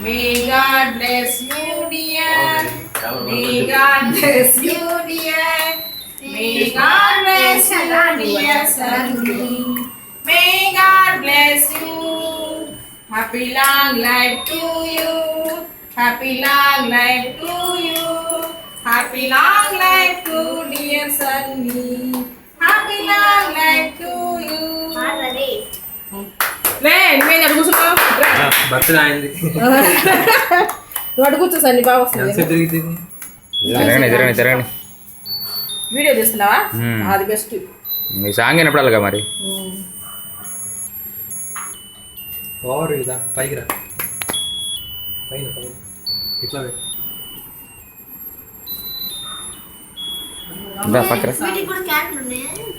May God bless you, dear. May God bless you, dear. May God bless you, dear Sunny. May God bless you. Happy long life to you. Happy long life to you. Happy long life to dear Sunny. Happy long life to you. లే నేను అడుగు కూర్చున్నావు birthday అయింది నువ్వు అడుగు కూర్చో sir నీ బాగా వస్తుంది తిరగండి వీడియో చేస్తున్నావా అది బెస్ట్ మీ సాంగ్ వినప్పుడు అలాగా మరి ఓవర్ ఇదా పైకి రా పైన ఇట్లా పక్కన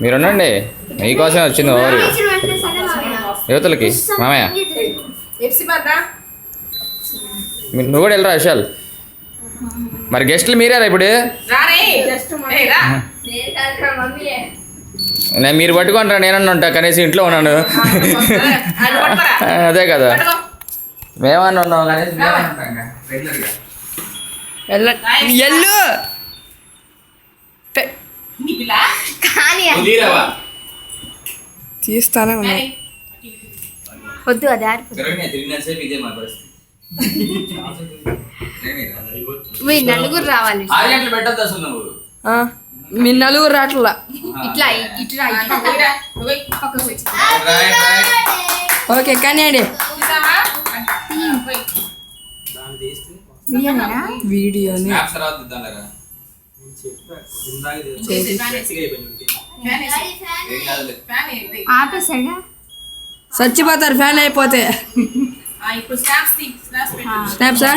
మీరు ఉండండి మీకోసమే వచ్చింది ఓవర్ యువతలకి మామయ్య నువ్వు కూడా వెళ్ళరా విశాల్ మరి గెస్ట్లు మీరేరా ఇప్పుడు నేను మీరు పట్టుకుంటారా నేనన్నా ఉంటా కనీసం ఇంట్లో ఉన్నాను అదే కదా మేమన్నా ఉన్నాం కనీసం ఎల్లు తీస్తానే ఉన్నా వద్దు అది మీరు నలుగురు రావాలి పెట్టద్దు అసలు నువ్వు మీ నలుగురు రాట్లా ఇట్లా ఇట్లా ఓకే కానీ అండి వీడియోని ఆపేసాడా చచ్చిపోతారు ఫ్యాన్ అయిపోతే స్నాప్సా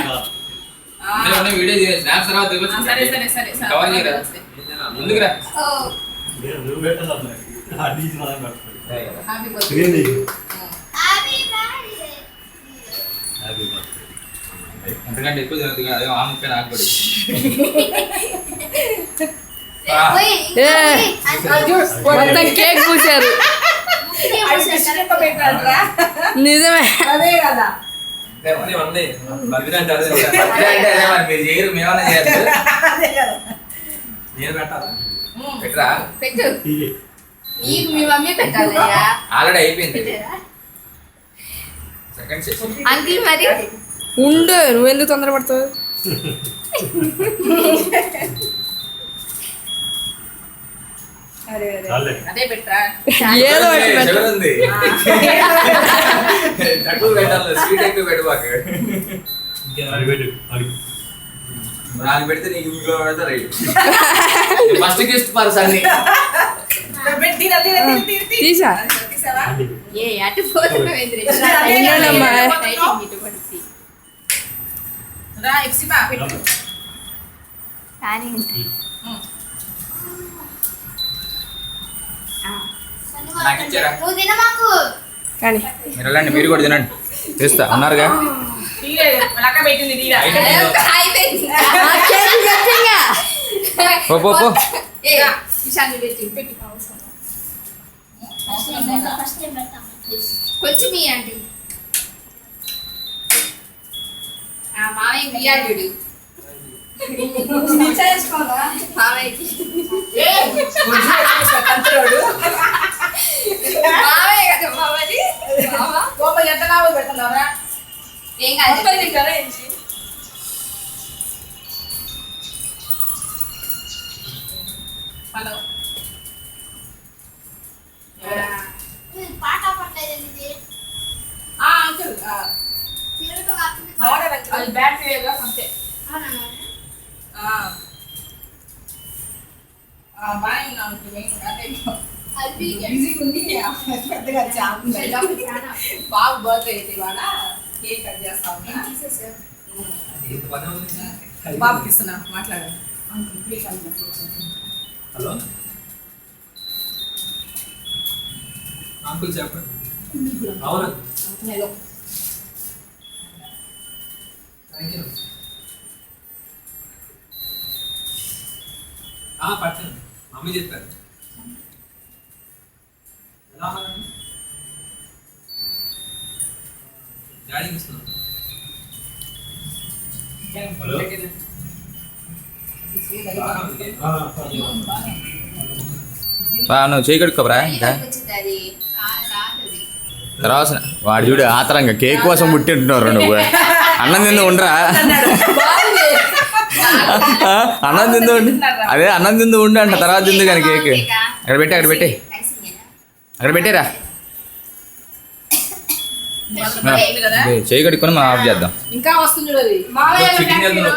ఎందుకంటే ఎక్కువ జరుగుతుంది అదే ఆ ముక్క నాకు కూడా మొత్తం కేక్ పూసారు నిజమే అదే కదా మీరు చేయరు మేమన్నా చేయాలి నేను పెట్టాలా పెట్టరా మీ మమ్మీ పెట్టాలి ఆల్రెడీ అయిపోయింది సెకండ్ సెషన్ అంకిల్ మరి ఉండు నువ్వెందుకు తొందరపడతావు ఏదో నాకు పెడితే నీకు ఇంట్లో పెడతారు ఫస్ట్ గెస్ట్ పర్సన్ తీసా ఏ అటు పోతున్నావు కానీ మీరు వెళ్ళండి మీరు కూడా తినండి తీస్తా అన్నారుగా పో కొంచెం ఇవ్వండి మామయ్య బియ్యాడు మామయ్యకి మామయ్య కదా మామది ఏం కాదు హలో పాట పట్టలేదు అంకుల్ అది బ్యాటరీ అంతే బాగా ఉంది పెద్దగా బాబు బర్త్డే అయితే ఇవాళ కేక్ కట్ చేస్తా ఉన్నా బాబుకి ఇస్తున్నా మాట్లాడండి హలో అంకుల్ చెప్పండి అవునా థ్యాంక్ యూ పట్టండి మమ్మీ చెప్పారు ఎలా ఉన్నారండి డాడీకి ఇస్తున్నాను హలో నువ్వు చేయి కడుక్కోబరా ఇంకా వచ్చింది అది రాదు తర్వాత వాడు చూడు ఆతరంగా కేక్ కోసం పుట్టింటున్నారు నువ్వు అన్నం తిందు ఉండరా అన్నం తిందు ఉండు అదే అన్నం తిందు ఉండు అంట తర్వాత తిందు కానీ కేక్ అక్కడ పెట్టి అక్కడ పెట్టేరా చేయి కడుక్కొని మనం ఆఫ్ చేద్దాం ఇంకా వస్తుంది చూడు అది చికెన్ వెళ్దాం.